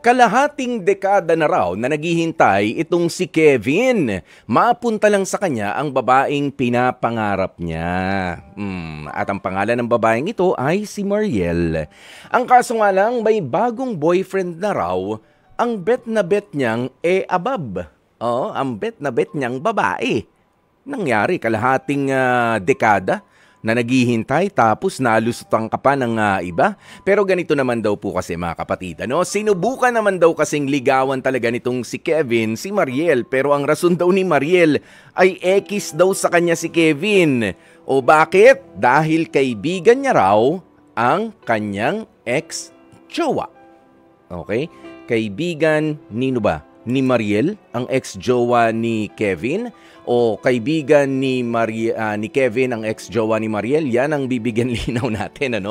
Kalahating dekada na raw na naghihintay itong si Kevin. Mapunta lang sa kanya ang babaeng pinapangarap niya. At ang pangalan ng babaeng ito ay si Mariel. Ang kaso nga lang, may bagong boyfriend na raw. Ang bet na bet niyang abab. Oo, ang bet na bet niyang babae. Nangyari kalahating dekada na naghihintay tapos nalusutan ka pa ng iba. Pero ganito naman daw po kasi mga kapatid. Sinubukan naman daw kasing ligawan talaga nitong si Kevin, si Mariel. Pero ang rason daw ni Mariel ay ekis daw sa kanya si Kevin. O bakit? Dahil kaibigan niya raw ang kanyang ex-jowa. Okay? Kaibigan nino ba? Ni Mariel, ang ex-jowa ni Kevin, o kaibigan ni Kevin ang ex-jowa ni Mariel? Yan ang bibigyan linaw natin,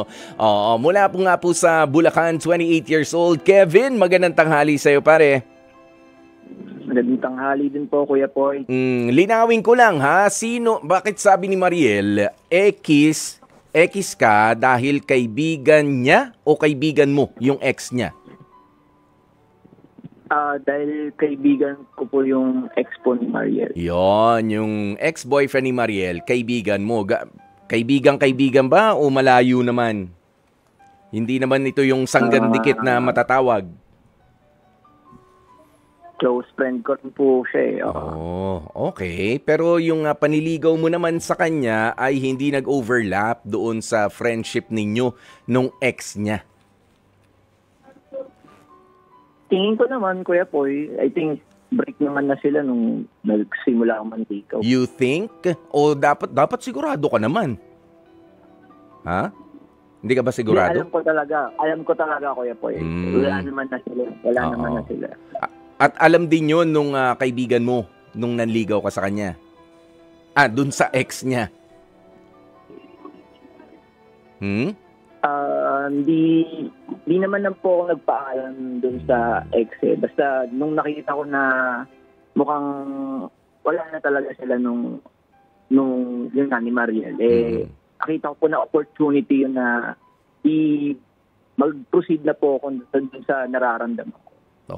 mula po nga po sa Bulacan, 28 years old. Kevin, magandang tanghali sa iyo, pare. Magandang tanghali din po, Kuya Poy. Linawin ko lang ha, bakit sabi ni Mariel, ekis ka dahil kaibigan niya o kaibigan mo yung ex niya? Dahil kaibigan ko po yung ex po ni Mariel. Yon, yung ex-boyfriend ni Mariel, kaibigan mo. Kaibigan ba o malayo naman? Hindi naman ito yung sanggandikit na matatawag. Close friend ko po siya. Okay. Pero yung paniligaw mo naman sa kanya ay hindi nag-overlap doon sa friendship ninyo nung ex niya. Tingin ko naman, Kuya Poy, I think break naman na sila nung nagsimula ang manlikaw. You think? O dapat sigurado ka naman. Ha? Hindi ka ba sigurado? Alam ko talaga, Kuya Poy. Wala naman na sila. At alam din yun nung kaibigan mo nung nanligaw ka sa kanya. Dun sa ex niya. Hindi naman na po ako nagpaalam dun sa ex Basta nung nakita ko na mukhang wala na talaga sila nung yun nga ni Mariel, nakita ko po na opportunity yun na mag-proceed na po ako dun sa nararamdaman ko.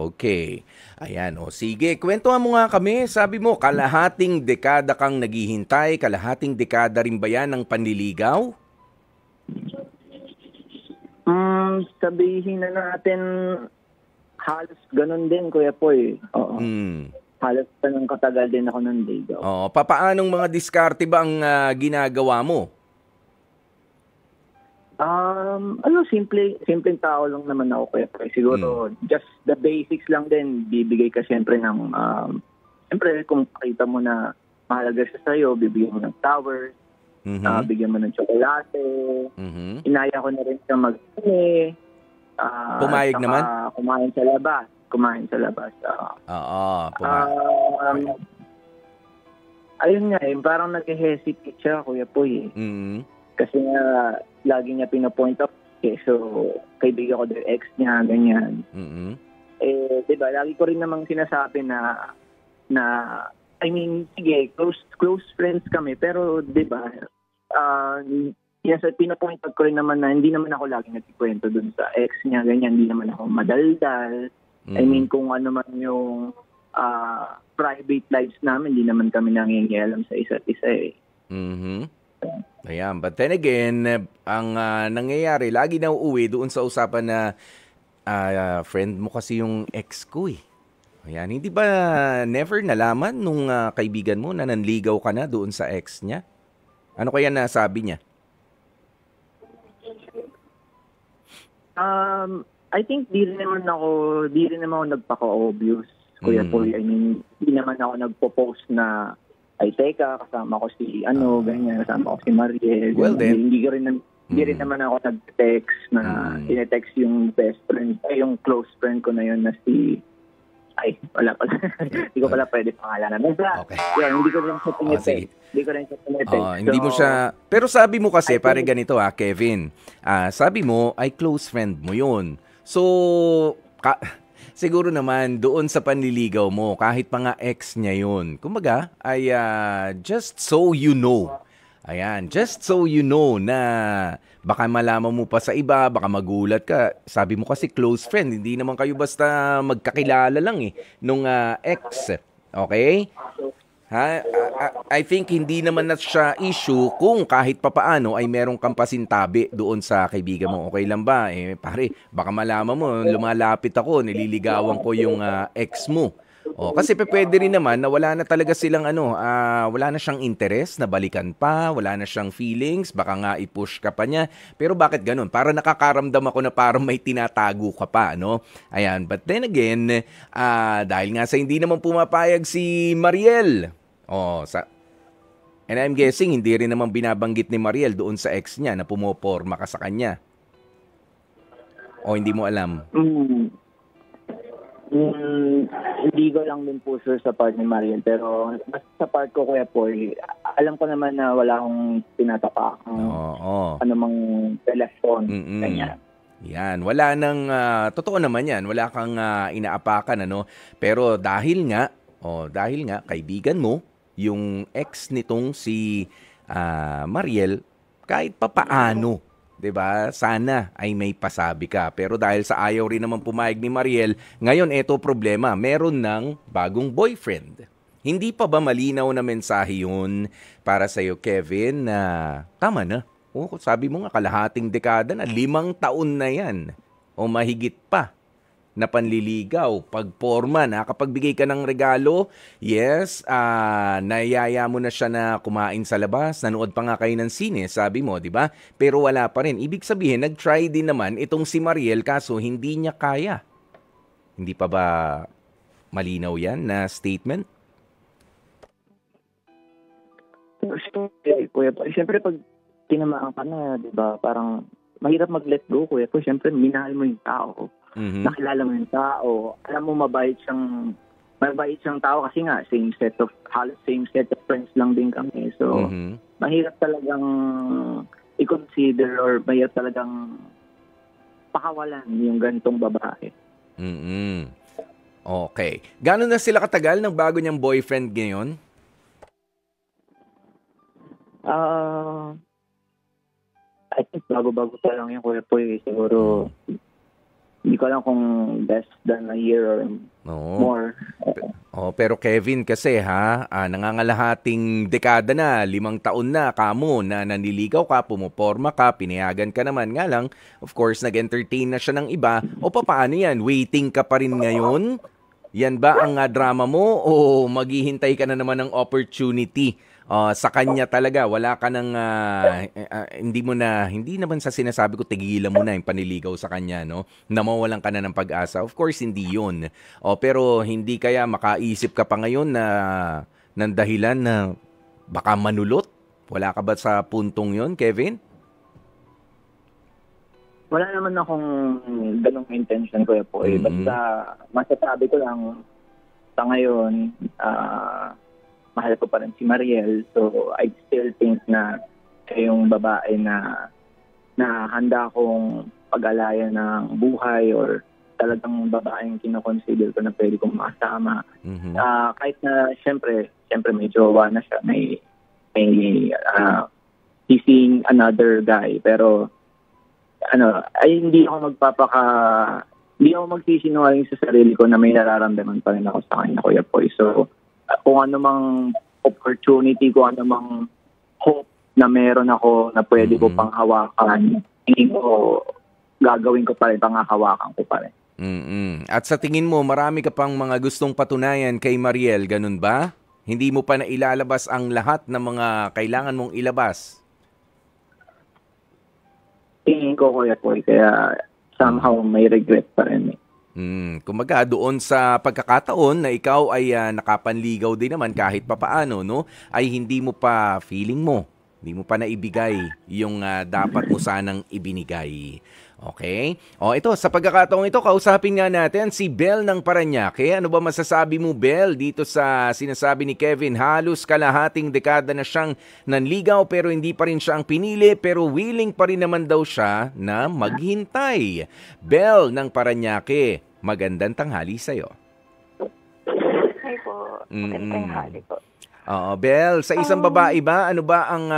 Okay. Ayan, sige. Kwentuhan mo nga kami. Sabi mo, kalahating dekada kang naghihintay. Kalahating dekada rin ba yan ng panliligaw? Sabihin na natin halos ganun din, Kuya Poy. Oo. Halos ganun katagal din ako ng ligaw. Papaanong mga diskarte ba ang ginagawa mo? Simpleng tao lang naman ako, Kuya Poy. Siguro, just the basics lang din. Bibigay ka siyempre ng, siyempre kung makita mo na mahalaga siya sa'yo, bibigyan mo ng flowers. Bigyan mo ng tsokolate. Inaya ko na rin siya mag-ine. Pumayag naman? Kumain sa labas. Pumayag. Ayun nga parang nag-hesitate siya, Kuya Poy. Kasi nga, lagi niya pinapoint up. So, kaibigan ko yung ex niya, ganyan. Diba, lagi ko rin namang sinasabi na I mean, sige, close friends kami, pero 'di ba? Pinapoint out ko rin naman na hindi naman ako laging nagkikwento dun sa ex niya, ganyan, hindi naman ako madaldal. I mean, kung ano man yung private lives namin, hindi naman kami nangingialam sa isa't isa . Ayan, but then again, ang nangyayari, lagi na uuwi doon sa usapan na friend mo kasi yung ex ko . Ayan, hindi ba never nalaman nung kaibigan mo na nanligaw ka na doon sa ex niya? Ano kaya nasabi niya? I think di rin naman ako nagpaka-obvious, Kuya Poy. I mean, di naman ako nagpo-post na, ay teka, kasama ko si ganyan, kasama ko si Mariel. Well then. Hindi rin naman ako nag-text na tinetext yung best friend, yung close friend ko na yun na si wala pala. Hindi ko pala pwede pangalanan. Okay. Hindi ko rin siya tinetext. Hindi mo siya. Pero sabi mo kasi, pare ganito Kevin. Sabi mo ay close friend mo yun. So, siguro naman doon sa panliligaw mo, kahit pa nga ex niya yun, kumbaga, ay just so you know Ayan, just so you know na baka malaman mo pa sa iba, baka magulat ka. Sabi mo kasi close friend, hindi naman kayo basta magkakilala lang nung ex. Okay? I think hindi naman na siya issue kung kahit papaano ay merong kang pasintabi doon sa kaibigan mo. Okay lang ba? Pare, baka malaman mo, lumalapit ako, nililigawan ko yung ex mo. Kasi pwede rin naman na wala na talaga silang wala na siyang interest na balikan pa, wala na siyang feelings, baka nga i-push ka pa niya. Pero bakit ganun? Para nakakaramdam ako na parang may tinatago ka pa, no? Ayan, but then again, dahil nga sa hindi naman pumapayag si Mariel, and I'm guessing hindi rin naman binabanggit ni Mariel doon sa ex niya na pumoporma ka sa kanya. O hindi mo alam? Hindi ko lang din po sure sa part ni Mariel, pero basta sa part ko, Kuya Poy, alam ko naman na wala akong tinatapakang anumang telefon. Kanya. Yan, wala nang, totoo naman yan, wala kang inaapakan, pero dahil nga, kaibigan mo, yung ex nitong si Mariel, kahit papaano, 'di ba? Sana ay may pasabi ka. Pero dahil sa ayaw rin naman pumayag ni Mariel, ngayon eto problema, meron ng bagong boyfriend. Hindi pa ba malinaw na mensahe 'yun para sa iyo, Kevin, na tama na? Sabi mo nga kalahating dekada na, 5 taon na 'yan o mahigit pa na panliligaw, pagporma, nakapagbigay ka ng regalo, yes, nayaya mo na siya na kumain sa labas, nanood pa nga kayo ng sine, sabi mo, di ba? Pero wala pa rin. Ibig sabihin, nag-try din naman itong si Mariel, kaso hindi niya kaya. Hindi pa ba malinaw yan na statement? Kuya, siyempre pag tinamaan ka na, di ba, parang mahirap mag-let go, Kuya. Siyempre, minahal mo yung tao. Nakilala mo yung tao, alam mo mabait siyang tao kasi nga halos same set of friends lang din kami. So, mahirap talagang i-consider or mahirap talagang pakawalan yung ganitong babae. Okay. Gano'n na sila katagal ng bago niyang boyfriend ngayon? I think bago-bago pa lang yung Kuya Poy. Siguro hindi ko alam kung less than a year or more. Pero Kevin kasi nangangalahating dekada na, 5 taon na kamo na nanliligaw ka, pumoporma ka, pinayagan ka naman. Nga lang, of course, nag-entertain na siya ng iba. O paano yan? Waiting ka pa rin ngayon? Yan ba ang drama mo o maghihintay ka na naman ng opportunity? Sa kanya talaga, wala ka ng, hindi naman sa sinasabi ko, tigilan mo na yung paniligaw sa kanya, no? Nawawalan ka na ng pag-asa. Of course, hindi yun. Pero hindi kaya makaisip ka pa ngayon ng dahilan na baka manulot? Wala ka ba sa puntong yun, Kevin? Wala naman akong ganong intention ko po. Basta masasabi ko lang sa ngayon, mahal ko pa rin si Mariel. So, I still think na yung babae na handa akong pag-alaya ng buhay or talagang babaeng kinoconsider ko na pwede kong makasama. Kahit na, syempre may jowa na siya, may seeing another guy. Pero, hindi ako magsisinungaling sa sarili ko na may nararamdaman pa rin ako sa kanya, Kuya Poy. So, kung ano mang opportunity, kung ano mang hope na meron ako na pwede ko pang hawakan, gagawin ko pa rin, panghahawakan ko pa rin. At sa tingin mo, marami ka pang mga gustong patunayan kay Mariel, ganun ba? Hindi mo pa na ilalabas ang lahat ng mga kailangan mong ilabas? Tingin ko, Kuya Poy, kaya somehow may regret pa rin. Kumbaga doon sa pagkakataon na ikaw ay nakapanligaw din naman kahit papaano, no? Ay hindi mo pa hindi mo pa naibigay yung dapat mo sanang ibinigay. Okay? Ito, sa pagkakataong ito, kausapin nga natin si Bel ng Parañaque. Ano ba masasabi mo, Bel, dito sa sinasabi ni Kevin? Halos kalahating dekada na siyang nanligaw pero hindi pa rin siya ang pinili, pero willing pa rin naman daw siya na maghintay. Bel ng Parañaque, magandang tanghali sa'yo. Hi po. Magandang tanghali po. Oo, Bel, sa isang babae ba, ano ba ang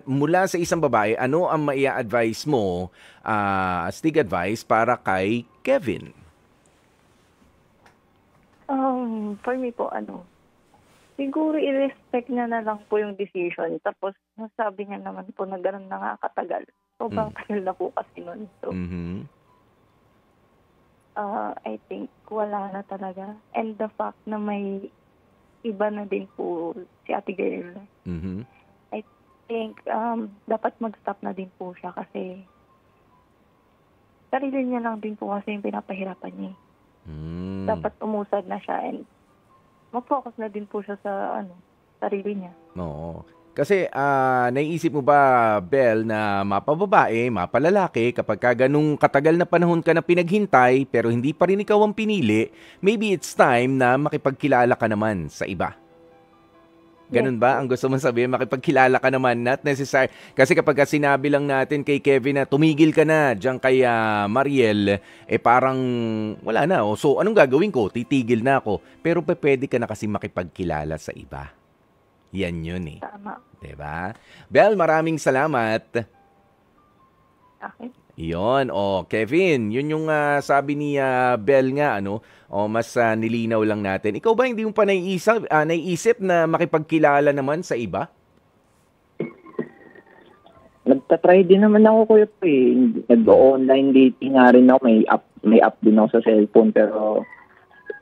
mula sa isang babae, ano ang maia-advise mo, stig advice para kay Kevin? For me po, siguro i-respect niya na lang po yung decision. Tapos, nasabi niya naman po na ganun na nga katagal. Sobrang tagal na po kasi nun. So, I think wala na talaga. And the fact na may iba na din po si ate girl. I think dapat mag-stop na din po siya kasi sarili niya lang din po kasi yung pinapahirapan niya. Dapat umusad na siya and mag-focus na din po siya sa sarili niya. Oo. Kasi naiisip mo ba, Bel, na mapababae, mapalalaki, kapag ganung katagal na panahon ka na pinaghintay pero hindi pa rin ikaw ang pinili, maybe it's time na makipagkilala ka naman sa iba. Ganun ba? Ang gusto mong sabihin, makipagkilala ka naman, not necessary. Kasi kapag sinabi lang natin kay Kevin na tumigil ka na diyan kay Mariel, parang wala na. So anong gagawin ko? Titigil na ako. Pero pwede ka na kasi makipagkilala sa iba. Yan yun eh. Tama. Diba? Bel, maraming salamat. Okay. Yon, Kevin, yun yung sabi ni Bel nga, mas nilinaw lang natin. Ikaw ba hindi mo pa naiisip na makipagkilala naman sa iba? Nagtatry din naman ako, kuya po eh. Nag-online dating nga rin ako. May app din ako sa cellphone. Pero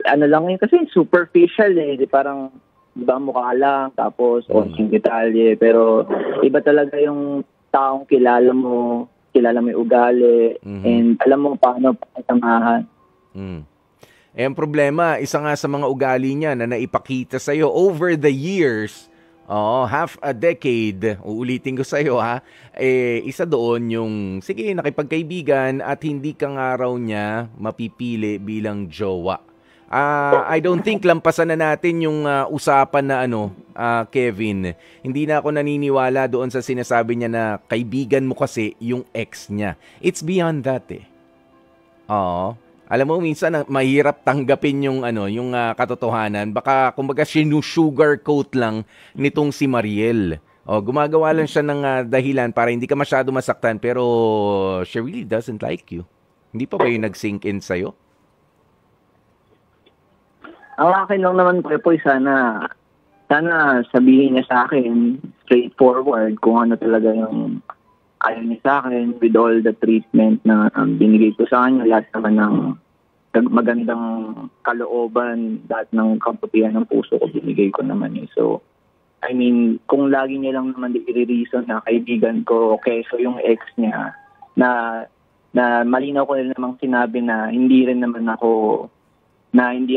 lang yun kasi superficial eh. Parang iba mukha lang, tapos onting detalye. Pero iba talaga yung taong kilala mo yung ugali, and alam mo paano pakisamahan. Ang problema, isa nga sa mga ugali niya na naipakita sa'yo over the years, half a decade, uulitin ko sa'yo isa doon yung, sige, nakipagkaibigan at hindi ka nga raw niya mapipili bilang jowa. I don't think lampasan na natin yung usapan na Kevin. Hindi na ako naniniwala doon sa sinasabi niya na kaibigan mo kasi yung ex niya. It's beyond that eh. Alam mo, minsan mahirap tanggapin yung katotohanan. Baka kumbaga sugarcoat lang nitong si Mariel. Gumagawa lang siya ng dahilan para hindi ka masyado masaktan, pero she really doesn't like you. Hindi pa ba yung nag-sink in sa'yo? Ang akin lang naman po, sana sabihin niya sa akin straightforward kung ano talaga yung ayaw niya sa akin with all the treatment na binigay ko sa kanya, lahat naman ng magandang kalooban, lahat ng kabutihan ng puso ko binigay ko naman eh. So, I mean, kung lagi niya lang naman i-reason na kaibigan ko, okay, so yung ex niya, na malinaw ko rin namang sinabi na hindi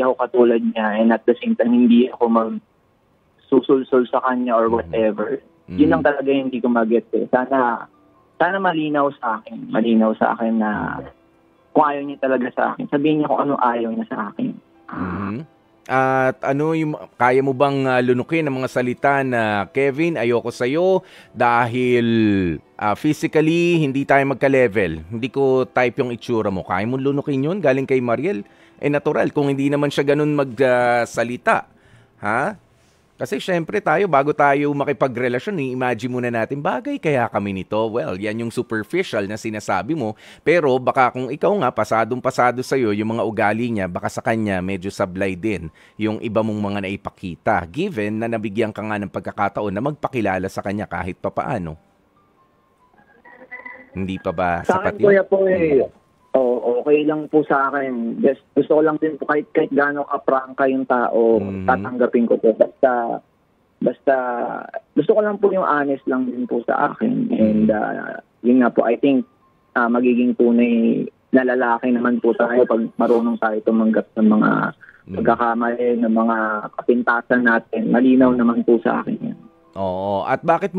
ako katulad niya, and at the same time hindi ako magsusulsul sa kanya or whatever. Yun lang talaga yung hindi ko mag-get eh. Sana malinaw sa akin na kung ayaw niya talaga sa akin, sabihin niya kung ano ayaw niya sa akin. At yung kaya mo bang lunukin ang mga salita na Kevin, ayoko sa'yo dahil physically hindi tayo magka-level, hindi ko type yung itsura mo, kaya mo lunukin yun galing kay Mariel? Natural kung hindi naman siya ganun magsalita. Kasi syempre bago tayo makipagrelasyon, imagine muna natin, bagay kaya kami nito? Well, yan yung superficial na sinasabi mo. Pero baka kung ikaw nga, pasadong-pasado sa'yo yung mga ugali niya, baka sa kanya medyo sablay din yung iba mong mga naipakita. Given na nabigyan ka nga ng pagkakataon na magpakilala sa kanya kahit papaano. Hindi pa ba sapat yun? Sa akin, kuya po okay lang po sa akin. Gusto ko lang din po kahit gaano ka-prangka yung tao, tatanggapin ko po. Basta gusto ko lang po yung honest lang din po sa akin. And yun nga po, I think magiging tunay na lalaki naman po tayo pag marunong tayo tumanggap ng mga pagkakamali, ng mga kapintasan natin. Malinaw naman po sa akin yan. Oo. At bakit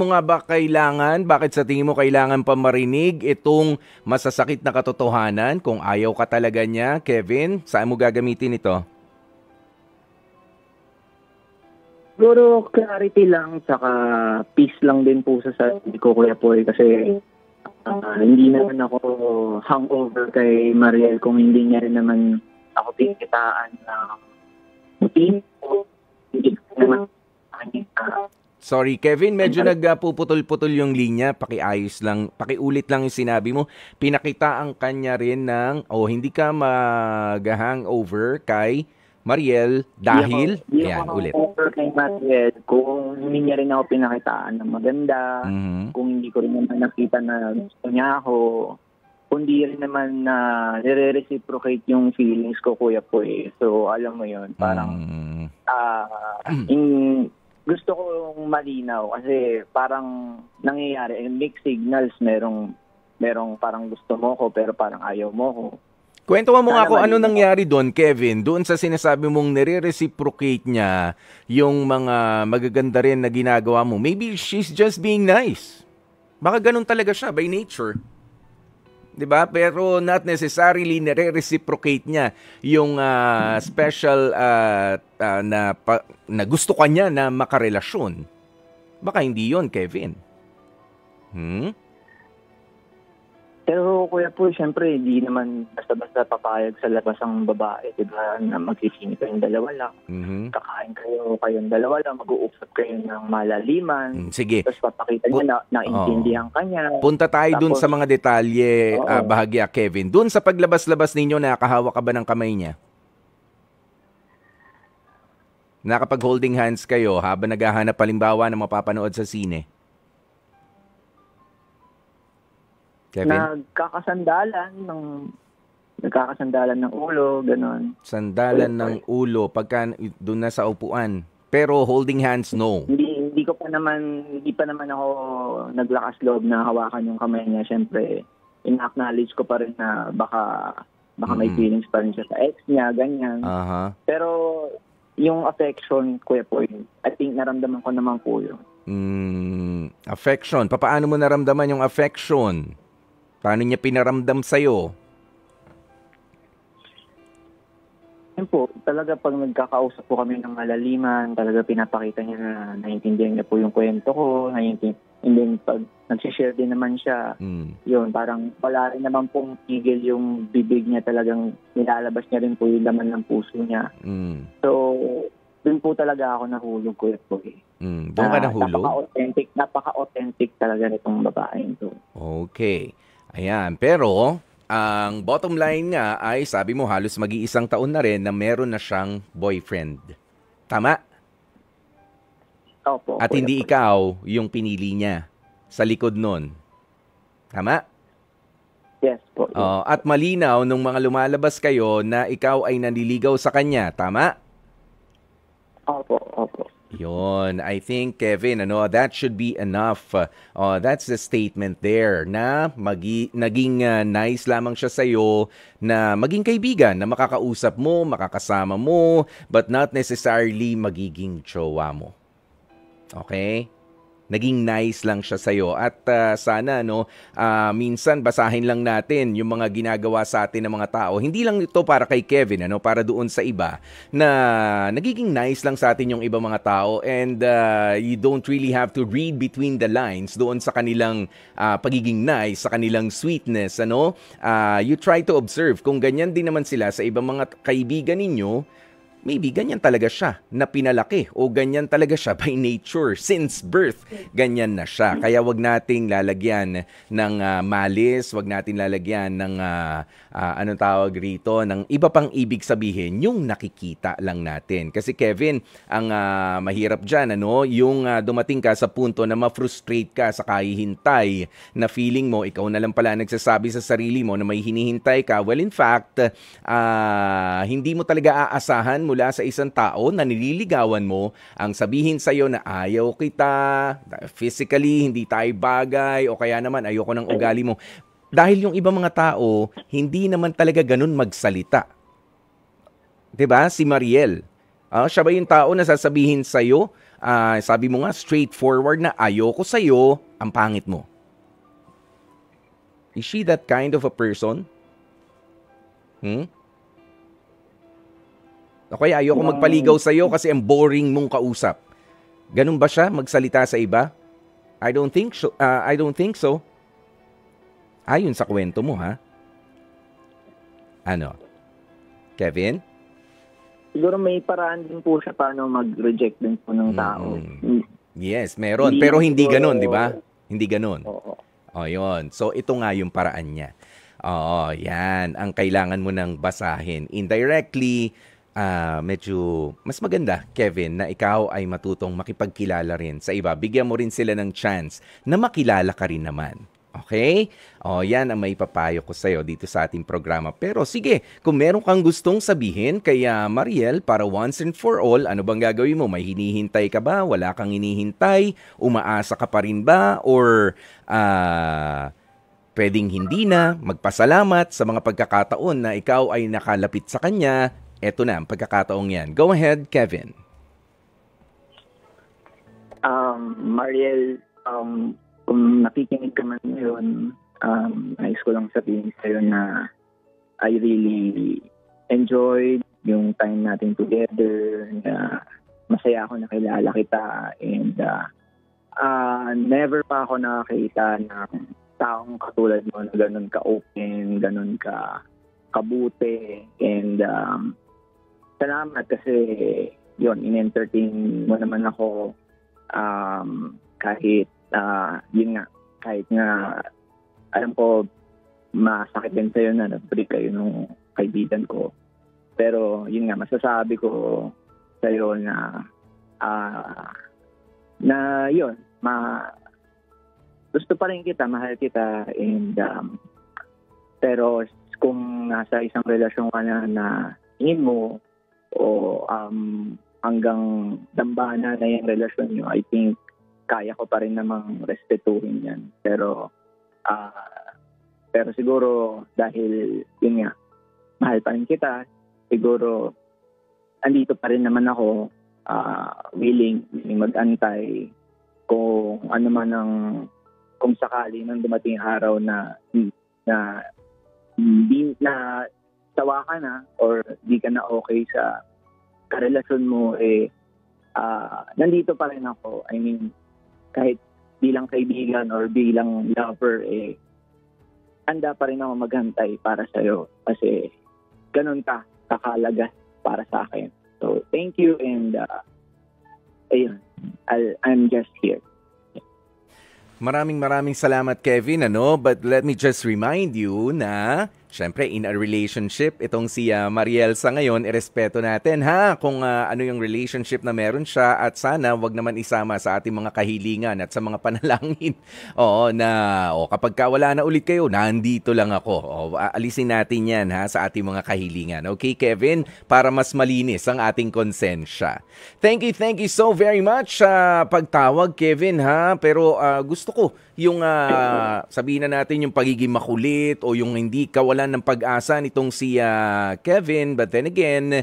sa tingin mo kailangan pa marinig itong masasakit na katotohanan kung ayaw ka talaga niya, Kevin? Saan mo gagamitin ito? Siguro clarity lang, saka peace lang din po sa sarili ko, Kuya Poy, kasi hindi naman ako hangover kay Mariel kung hindi niya rin naman ako pinikitaan ng motibo. Hindi naman Sorry, Kevin, medyo nagpuputol-putol yung linya. Pakiayos lang, pakiulit lang yung sinabi mo. Pinakitaan kanya rin ng, hindi ka mag-hangover kay Mariel dahil, ayan, ulit. Over kay Mariel, kung hindi niya rin ako pinakitaan ng maganda, kung hindi ko rin naman nakita na gusto niya ako, kundi rin naman na nire-reciprocate yung feelings ko, Kuya Poy. So, alam mo yun, parang, gusto kong malinaw kasi parang nangyayari, mixed signals, merong parang gusto mo ko pero parang ayaw mo ko. Kwento mo nga kung ano nangyari doon, Kevin, doon sa sinasabi mong nire-reciprocate niya yung mga magaganda rin na ginagawa mo. Maybe she's just being nice. Baka ganun talaga siya by nature. 'Di ba? Pero not necessarily nire-reciprocate niya yung special na gusto kanya na makarelasyon. Baka hindi 'yon, Kevin. Pero Kuya po, syempre, hindi naman basta-basta papayag sa labas ang babae, di ba? Na magsisini kayong dalawa lang. Kakain kayong dalawa lang, mag-uusap kayo ng malaliman. Sige. Tapos papakita niya na naintindihan ka niya. Punta tayo dun sa mga detalye, bahagya, Kevin. Dun sa paglabas-labas ninyo, nakahawak ka ba ng kamay niya? Nakapag-holding hands kayo habang naghahanap palimbawa na mapapanood sa sine? Kevin? Nagkakasandalan ng ulo, gano'n. Sandalan ng ulo pagka doon na sa upuan. Pero holding hands, no. Hindi pa naman ako naglakas loob na hawakan yung kamay niya. Siyempre, in-acknowledge ko pa rin na baka may feelings pa rin siya sa ex niya, ganyan. Pero yung affection, Kuya Poy, I think naramdaman ko naman po yun. Affection. Paano mo naramdaman yung affection? Paano niya pinaramdam sa'yo? Yun po, talaga pag nagkakausap po kami ng malaliman, talaga pinapakita niya na naiintindihan niya po yung kwento ko, and then pag nagsishare din naman siya, yun, parang wala rin naman pong tigil yung bibig niya, talagang nilalabas niya rin po yung laman ng puso niya. So, dun po talaga ako nahulog, Kuya Poy. Doon ka nahulog? Napaka-authentic talaga nitong babaeng to. Okay. Ayan, pero ang bottom line nga ay sabi mo halos mag-iisang taon na rin na meron na siyang boyfriend. Tama? Opo. At hindi ikaw yung pinili niya sa likod nun. Tama? Yes po. At malinaw nung mga lumalabas kayo na ikaw ay nanliligaw sa kanya. Tama? Opo. Yun, I think, Kevin, that should be enough. That's the statement there na naging nice lamang siya sa'yo na maging kaibigan, na makakausap mo, makakasama mo, but not necessarily magiging jowa mo. Okay? Naging nice lang siya sa'yo. At sana, minsan basahin lang natin yung mga ginagawa sa atin ng mga tao. Hindi lang ito para kay Kevin, para doon sa iba, na nagiging nice lang sa atin yung iba mga tao, and you don't really have to read between the lines doon sa kanilang pagiging nice, sa kanilang sweetness. You try to observe kung ganyan din naman sila sa ibang mga kaibigan ninyo. Maybe ganyan talaga siya na pinalaki, o ganyan talaga siya by nature, since birth, ganyan na siya. Kaya wag nating lalagyan ng malis, wag nating lalagyan ng anong tawag rito, ng iba pang ibig sabihin, yung nakikita lang natin. Kasi Kevin, ang mahirap dyan, yung dumating ka sa punto na ma-frustrate ka sa kahihintay, na feeling mo, ikaw na lang pala nagsasabi sa sarili mo na may hinihintay ka. Well, in fact, hindi mo talaga aasahan mula sa isang tao na nililigawan mo ang sabihin sa'yo na ayaw kita, physically hindi tayo bagay, o kaya naman ayoko ng ugali mo. Dahil yung ibang mga tao, hindi naman talaga ganun magsalita. 'Di ba? Si Mariel, siya ba yung tao na sasabihin sa'yo, sabi mo nga straightforward na ayoko sa'yo, ang pangit mo? Is she that kind of a person? Okay, ayoko magpaligaw sa'yo kasi ang boring mong kausap. Ganun ba siya magsalita sa iba? I don't think so. Ayon sa kwento mo, ha? Kevin? siguro may paraan din po siya paano mag-reject din po ng tao. Yes, meron. Pero hindi ganun, di ba? Hindi ganun. Oo. O, yun. So, ito nga yung paraan niya. Oo, yan. Ang kailangan mo nang basahin. Indirectly, medyo mas maganda, Kevin, na ikaw ay matutong makipagkilala rin sa iba. Bigyan mo rin sila ng chance na makilala ka rin naman. Okay? O, yan ang may papayo ko sa'yo dito sa ating programa. Pero sige, kung meron kang gustong sabihin kay Mariel para once and for all, ano bang gagawin mo? May hinihintay ka ba? Wala kang hinihintay? Umaasa ka pa rin ba? Or pwedeng hindi na? Magpasalamat sa mga pagkakataon na ikaw ay nakalapit sa kanya. Eto na ang pagkakataong yan. Go ahead, Kevin. Mariel, kung nakikinig ka man ngayon, nais ko lang sabihin sa'yo na I really enjoyed yung time natin together, na masaya ako na kilala kita, and never pa ako nakakita ng taong katulad mo na ganun ka-open, ganun ka-kabuti, and salamat kasi yun, in-entertain mo naman ako kahit yun nga, kahit nga alam ko masakit din sa'yo na nag-break kayo nung kaibigan ko. Pero yun nga, masasabi ko sa'yo na yun, gusto pa rin kita, mahal kita, and pero kung nasa isang relasyon ka na tingin mo o hanggang dambana na yung relasyon nyo, I think kaya ko pa rin namang respetuhin yan. Pero siguro dahil yun nga, mahal pa rin kita, siguro andito pa rin naman ako, willing mag-antay kung ano man kung sakali nang dumating araw na tawa ka na or di ka na okay sa karelasyon mo, nandito pa rin ako. I mean, kahit bilang kaibigan or bilang lover, handa pa rin ako maghantay para sa'yo kasi ganun ka kakalaga para sa akin. So, thank you, and ayun, I'm just here. Maraming salamat, Kevin, But let me just remind you na syempre, in a relationship, itong si Mariel sa ngayon, irespeto natin kung ano yung relationship na meron siya, at sana wag naman isama sa ating mga kahilingan at sa mga panalangin. Kapag wala na ulit kayo, nandito lang ako. Alisin natin yan sa ating mga kahilingan. Okay, Kevin? Para mas malinis ang ating konsensya. Thank you so very much sa pagtawag, Kevin, Pero gusto ko yung sabihin na natin yung pagiging makulit o yung hindi kawalan ng pag-asa nitong si Kevin. But then again,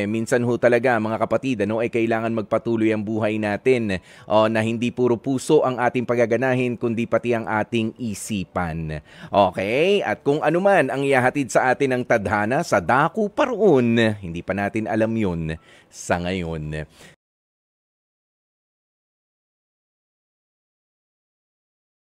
minsan ho talaga mga kapatid, ay kailangan magpatuloy ang buhay natin na hindi puro puso ang ating pagaganahin, kundi pati ang ating isipan. Okay? At kung ano man ang ihahatid sa atin ng tadhana, sa dako pa roon, hindi pa natin alam yun sa ngayon.